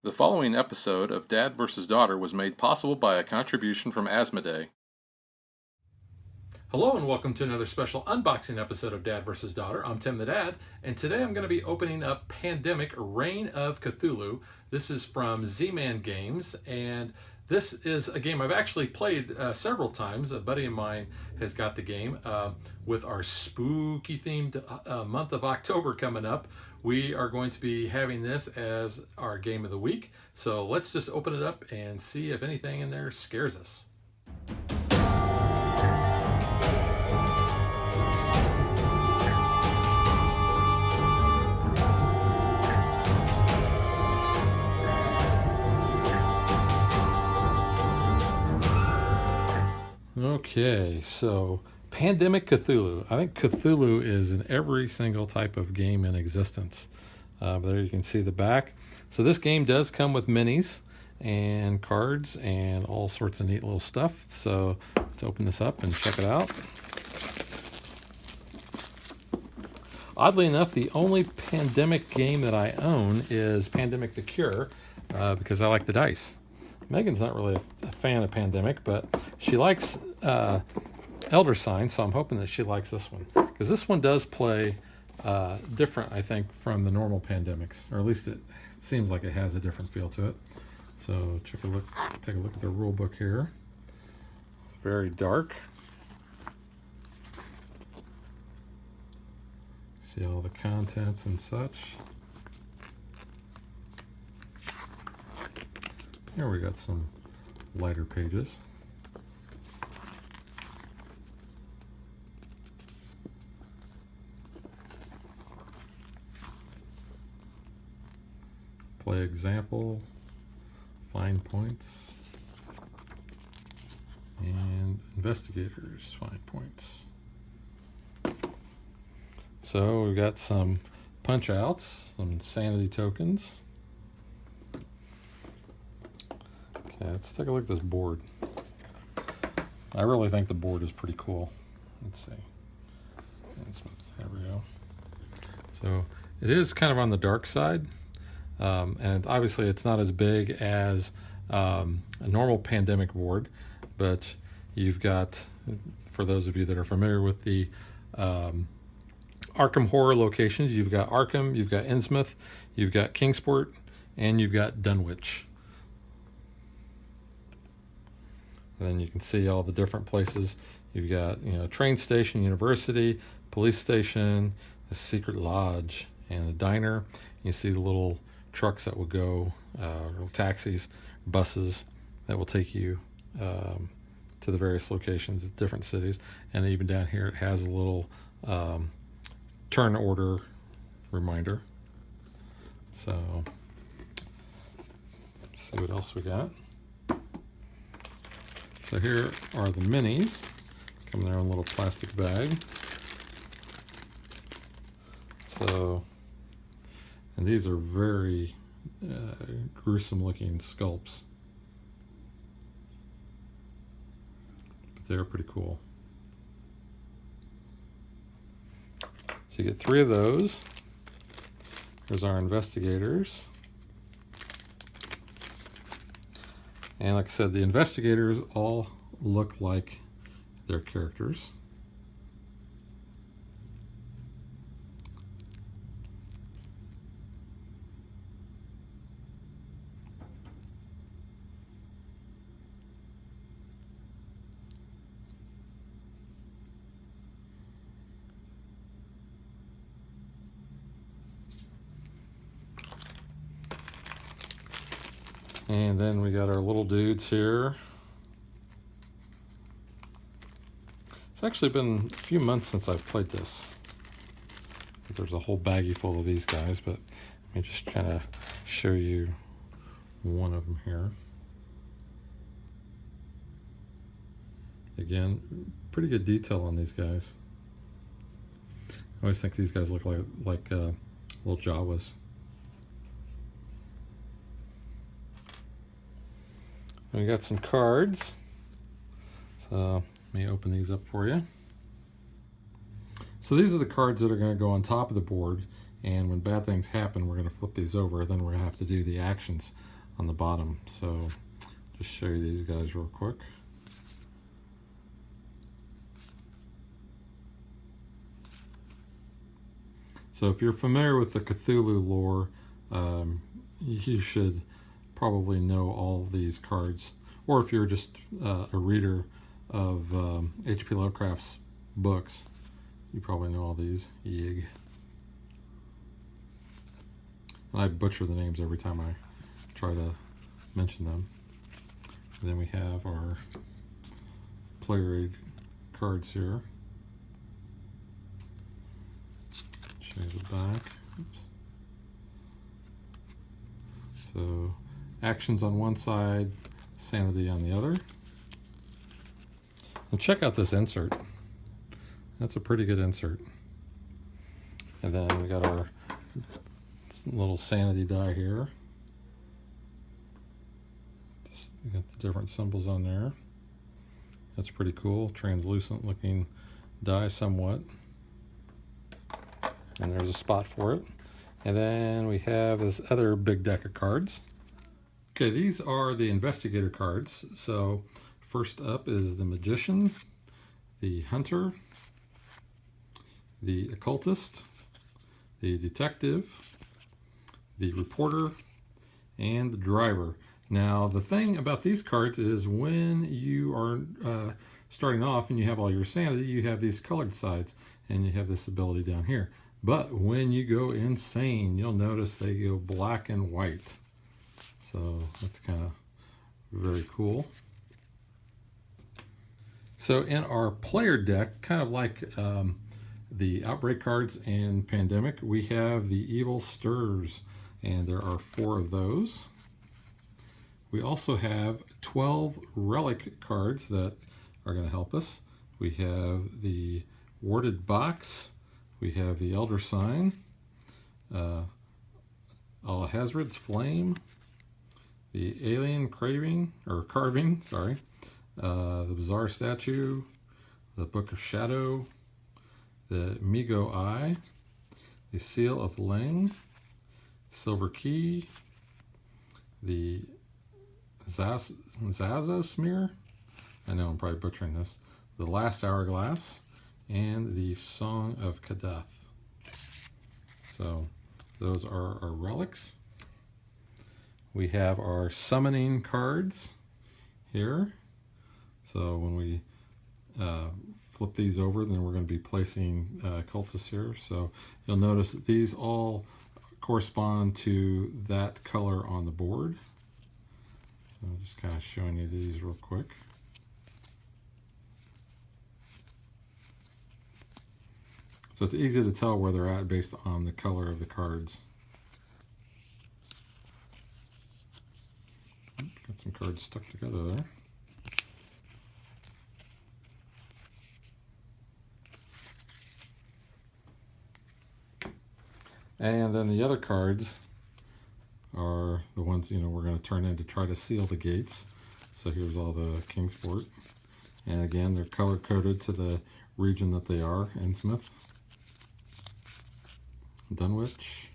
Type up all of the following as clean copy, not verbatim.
The following episode of Dad vs. Daughter was made possible by a contribution from Asmodee. Hello and welcome to another special unboxing episode of Dad vs. Daughter. I'm Tim the Dad, and today I'm going to be opening up Pandemic Reign of Cthulhu. This is from Z-Man Games, and this is a game I've actually played several times. A buddy of mine has got the game. With our spooky themed month of October coming up, we are going to be having this as our game of the week. So let's just open it up and see if anything in there scares us. Okay, so Pandemic Cthulhu. I think Cthulhu is in every single type of game in existence. There you can see the back. So this game does come with minis and cards and all sorts of neat little stuff. So let's open this up and check it out. Oddly enough, the only Pandemic game that I own is Pandemic the Cure because I like the dice. Megan's not really a fan of Pandemic, but she likes Elder Sign, so I'm hoping that she likes this one. Because this one does play different, I think, from the normal Pandemics. Or at least it seems like it has a different feel to it. So take a look at the rule book here. Very dark. See all the contents and such. Here we got some lighter pages. Play example, find points, and investigators find points. So we've got some punch outs, some insanity tokens. Okay, let's take a look at this board. I really think the board is pretty cool. Let's see. There we go. So it is kind of on the dark side. And obviously it's not as big as a normal Pandemic board, but you've got, for those of you that are familiar with the Arkham Horror locations, you've got Arkham, you've got Innsmouth, you've got Kingsport, and you've got Dunwich. And then you can see all the different places. You've got, train station, university, police station, the secret lodge, and a diner. You see the little trucks that will go, little taxis, buses that will take you to the various locations at different cities. And even down here it has a little turn order reminder. So let's see what else we got. So here are the minis. Come in their own little plastic bag. So, and these are very gruesome looking sculpts. But they're pretty cool. So you get 3 of those. Here's our investigators. And like I said, the investigators all look like their characters. And then we got our little dudes here. It's actually been a few months since I've played this. There's a whole baggie full of these guys, but let me just kind of show you one of them here. Again, pretty good detail on these guys. I always think these guys look like little Jawas. We got some cards. So let me open these up for you. So these are the cards that are going to go on top of the board, And when bad things happen, we're going to flip these over. Then we're going to have to do the actions on the bottom. So just show you these guys real quick. So if you're familiar with the Cthulhu lore, you should probably know all these cards. Or if you're just a reader of H.P. Lovecraft's books, you probably know all these. Yig. And I butcher the names every time I try to mention them. And then we have our player aid cards here. Show you the back. Oops. So actions on one side, sanity on the other. And check out this insert. That's a pretty good insert. And then we got our little sanity die here. Just got the different symbols on there. That's pretty cool. Translucent looking die somewhat. And there's a spot for it. And then we have this other big deck of cards. Okay, these are the investigator cards. So first up is the magician, the hunter, the occultist, the detective, the reporter, and the driver. Now, the thing about these cards is when you are starting off and you have all your sanity, you have these colored sides, and you have this ability down here. But when you go insane, you'll notice they go black and white. So that's kind of very cool. So in our player deck, kind of like the Outbreak cards and Pandemic, we have the Evil Stirs, and there are 4 of those. We also have 12 relic cards that are going to help us. We have the Warded Box, we have the Elder Sign, Alhazred's Flame, the Alien Carving, the Bizarre Statue, the Book of Shadow, the Migo Eye, the Seal of Ling, Silver Key, the Zazo Smear, I know I'm probably butchering this, the Last Hourglass, and the Song of Kadath. So those are our relics. We have our summoning cards here. So when we flip these over, then we're going to be placing cultists here. So you'll notice that these all correspond to that color on the board. So I'm just kind of showing you these real quick. So it's easy to tell where they're at based on the color of the cards. Got some cards stuck together there. And then the other cards are the ones, we're going to turn in to try to seal the gates. So here's all the Kingsport. And again, they're color-coded to the region that they are, Innsmouth, Dunwich.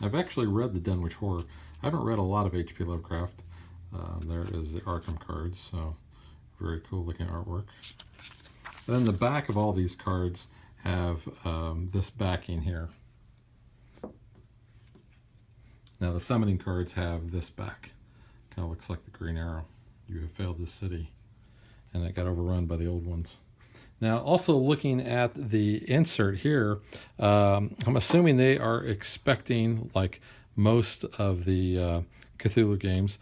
I've actually read the Dunwich Horror. I haven't read a lot of H.P. Lovecraft. There is the Arkham cards, so very cool looking artwork. And then the back of all these cards have this backing here. Now the summoning cards have this back. Kind of looks like the Green Arrow. You have failed this city. And it got overrun by the old ones. Now, also looking at the insert here, I'm assuming they are expecting, like most of the Cthulhu games,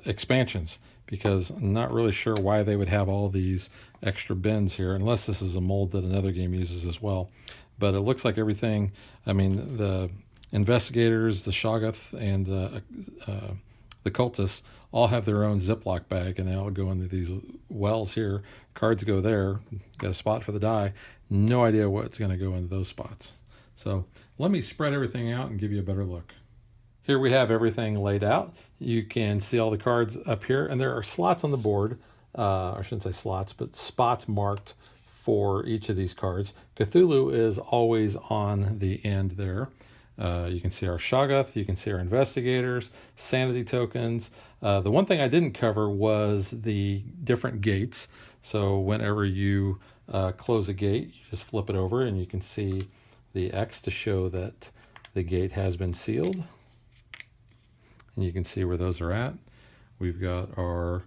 expansions, because I'm not really sure why they would have all these extra bins here, unless this is a mold that another game uses as well. But it looks like everything, I mean, the investigators, the Shoggoth, and the cultists all have their own Ziploc bag, and they all go into these wells here. Cards go there, got a spot for the die. No idea what's going to go into those spots. So let me spread everything out and give you a better look. Here we have everything laid out. You can see all the cards up here, and there are slots on the board. I shouldn't say slots, but spots marked for each of these cards. Cthulhu is always on the end there. You can see our Shoggoth, you can see our investigators, sanity tokens. The one thing I didn't cover was the different gates. So whenever you close a gate, you just flip it over and you can see the X to show that the gate has been sealed. And you can see where those are at. We've got our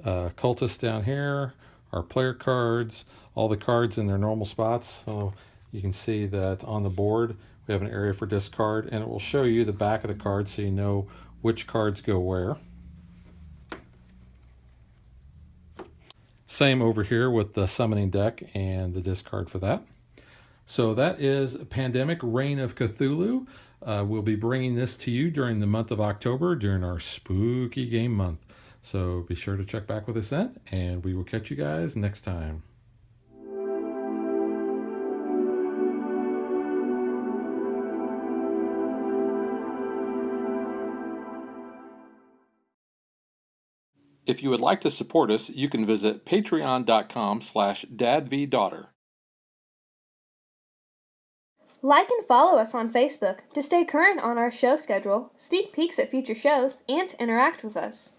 cultists down here, our player cards, all the cards in their normal spots. So you can see that on the board we have an area for discard, and it will show you the back of the card so you know which cards go where. Same over here with the summoning deck and the discard for that. So that is Pandemic Reign of Cthulhu. We'll be bringing this to you during the month of October, during our spooky game month. So be sure to check back with us then, and we will catch you guys next time. If you would like to support us, you can visit patreon.com/dadvdaughter. Like and follow us on Facebook to stay current on our show schedule, sneak peeks at future shows, and to interact with us.